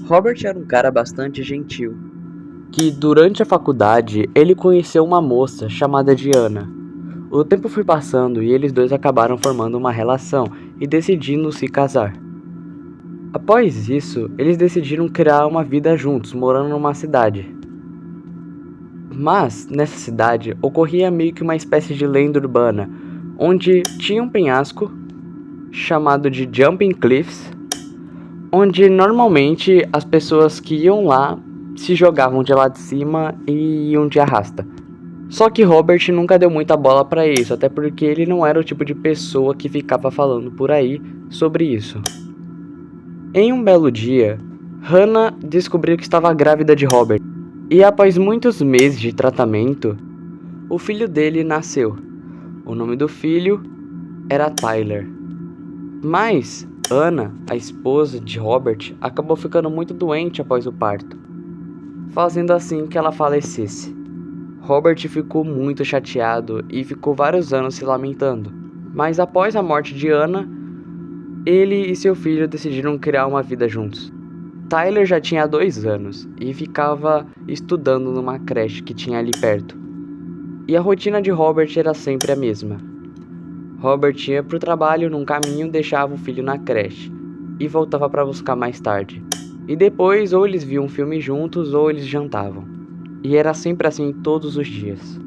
Robert era um cara bastante gentil, que durante a faculdade ele conheceu uma moça chamada Diana. O tempo foi passando e eles dois acabaram formando uma relação e decidindo se casar. Após isso, eles decidiram criar uma vida juntos, morando numa cidade. Mas, nessa cidade, ocorria meio que uma espécie de lenda urbana, onde tinha um penhasco chamado de Jumping Cliffs, onde normalmente as pessoas que iam lá se jogavam de lá de cima e iam de arrasta. Só que Robert nunca deu muita bola pra isso, até porque ele não era o tipo de pessoa que ficava falando por aí sobre isso. Em um belo dia, Hannah descobriu que estava grávida de Robert, e após muitos meses de tratamento, o filho dele nasceu. O nome do filho era Tyler. Mas Anna, a esposa de Robert, acabou ficando muito doente após o parto, fazendo assim que ela falecesse. Robert ficou muito chateado e ficou vários anos se lamentando. Mas após a morte de Anna, ele e seu filho decidiram criar uma vida juntos. Tyler já tinha 2 anos e ficava estudando numa creche que tinha ali perto. E a rotina de Robert era sempre a mesma. Robert ia para o trabalho num caminho, deixava o filho na creche e voltava para buscar mais tarde. E depois ou eles viam um filme juntos ou eles jantavam. E era sempre assim todos os dias.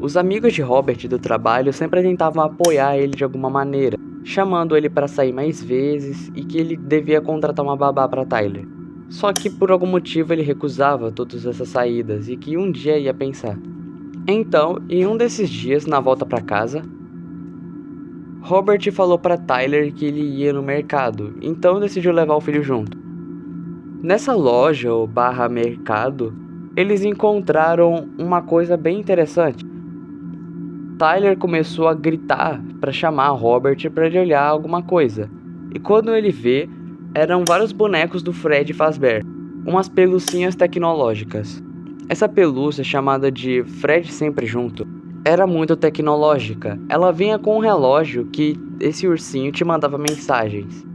Os amigos de Robert do trabalho sempre tentavam apoiar ele de alguma maneira, chamando ele para sair mais vezes e que ele devia contratar uma babá para Tyler. Só que por algum motivo ele recusava todas essas saídas e que um dia ia pensar. Então, em um desses dias, na volta para casa, Robert falou para Tyler que ele ia no mercado, então decidiu levar o filho junto. Nessa loja ou barra mercado, eles encontraram uma coisa bem interessante. Tyler começou a gritar para chamar Robert para ele olhar alguma coisa. E quando ele vê, eram vários bonecos do Fred Fazbear, umas pelucinhas tecnológicas. Essa pelúcia, chamada de Fred Sempre Junto, era muito tecnológica. Ela vinha com um relógio que esse ursinho te mandava mensagens.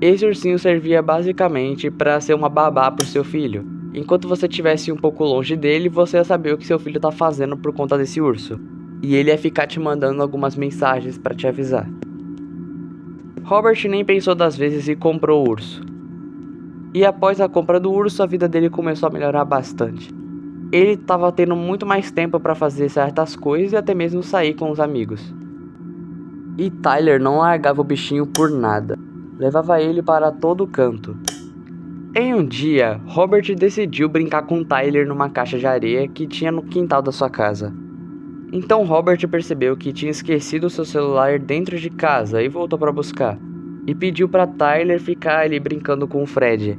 Esse ursinho servia basicamente para ser uma babá para o seu filho. Enquanto você estivesse um pouco longe dele, você ia saber o que seu filho está fazendo por conta desse urso. E ele ia ficar te mandando algumas mensagens para te avisar. Robert nem pensou 2 vezes e comprou o urso. E após a compra do urso, a vida dele começou a melhorar bastante. Ele estava tendo muito mais tempo para fazer certas coisas e até mesmo sair com os amigos. E Tyler não largava o bichinho por nada. Levava ele para todo canto. Em um dia, Robert decidiu brincar com Tyler numa caixa de areia que tinha no quintal da sua casa. Então Robert percebeu que tinha esquecido seu celular dentro de casa e voltou para buscar. E pediu para Tyler ficar ali brincando com o Fred.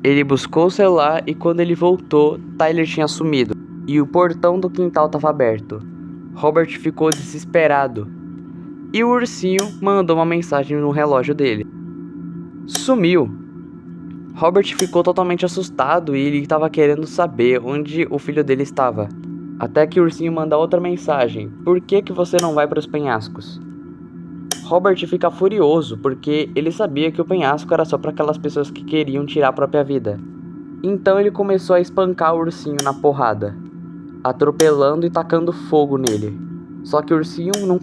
Ele buscou o celular e quando ele voltou, Tyler tinha sumido. E o portão do quintal estava aberto. Robert ficou desesperado. E o ursinho mandou uma mensagem no relógio dele. Sumiu. Robert ficou totalmente assustado e ele estava querendo saber onde o filho dele estava. Até que o ursinho manda outra mensagem. Por que você não vai para os penhascos? Robert fica furioso porque ele sabia que o penhasco era só para aquelas pessoas que queriam tirar a própria vida. Então ele começou a espancar o ursinho na porrada, atropelando e tacando fogo nele. Só que o ursinho não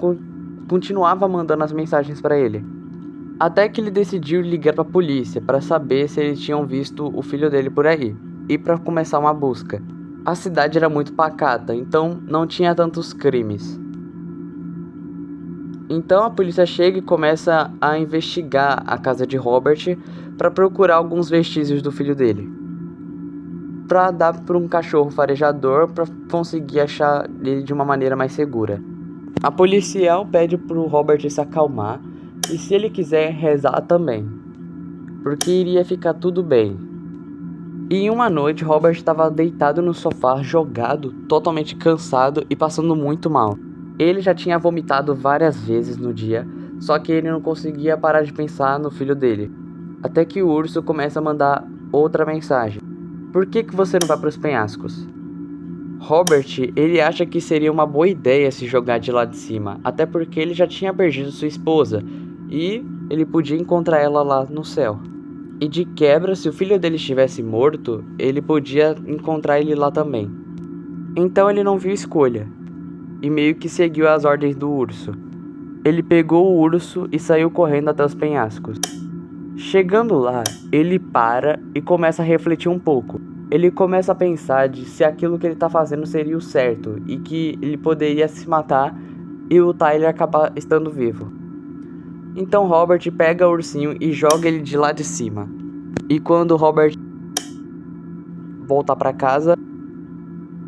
continuava mandando as mensagens para ele. Até que ele decidiu ligar para a polícia para saber se eles tinham visto o filho dele por aí e para começar uma busca. A cidade era muito pacata, então não tinha tantos crimes. Então a polícia chega e começa a investigar a casa de Robert para procurar alguns vestígios do filho dele, para dar para um cachorro farejador para conseguir achar ele de uma maneira mais segura. A policial pede para o Robert se acalmar e se ele quiser rezar também, porque iria ficar tudo bem. E em uma noite Robert estava deitado no sofá, jogado, totalmente cansado e passando muito mal. Ele já tinha vomitado várias vezes no dia, só que ele não conseguia parar de pensar no filho dele. Até que o urso começa a mandar outra mensagem. Por que você não vai para os penhascos? Robert, ele acha que seria uma boa ideia se jogar de lá de cima, até porque ele já tinha perdido sua esposa e ele podia encontrar ela lá no céu. E de quebra, se o filho dele estivesse morto, ele podia encontrar ele lá também. Então ele não viu escolha, e meio que seguiu as ordens do urso. Ele pegou o urso e saiu correndo até os penhascos. Chegando lá, ele para e começa a refletir um pouco. Ele começa a pensar de se aquilo que ele tá fazendo seria o certo e que ele poderia se matar e o Tyler acabar estando vivo. Então Robert pega o ursinho e joga ele de lá de cima. E quando Robert volta pra casa,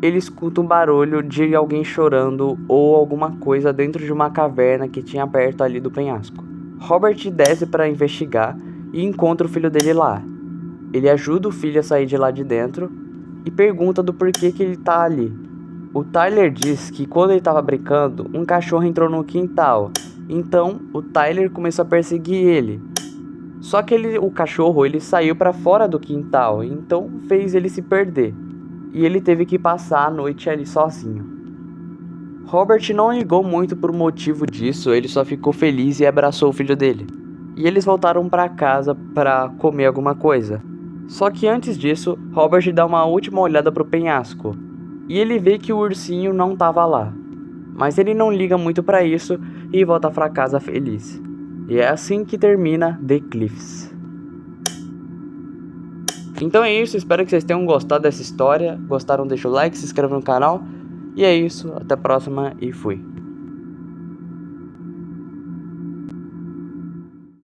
ele escuta um barulho de alguém chorando ou alguma coisa dentro de uma caverna que tinha perto ali do penhasco. Robert desce para investigar e encontra o filho dele lá. Ele ajuda o filho a sair de lá de dentro e pergunta do porquê que ele tá ali. O Tyler diz que quando ele estava brincando, um cachorro entrou no quintal. Então o Tyler começou a perseguir ele. Só que o cachorro saiu para fora do quintal, então fez ele se perder. E ele teve que passar a noite ali sozinho. Robert não ligou muito pro motivo disso, ele só ficou feliz e abraçou o filho dele. E eles voltaram para casa para comer alguma coisa. Só que antes disso, Robert dá uma última olhada pro penhasco. E ele vê que o ursinho não estava lá. Mas ele não liga muito para isso e volta para casa feliz. E é assim que termina The Cliffs. Então é isso, espero que vocês tenham gostado dessa história. Gostaram, deixa o like, se inscreva no canal. E é isso, até a próxima e fui.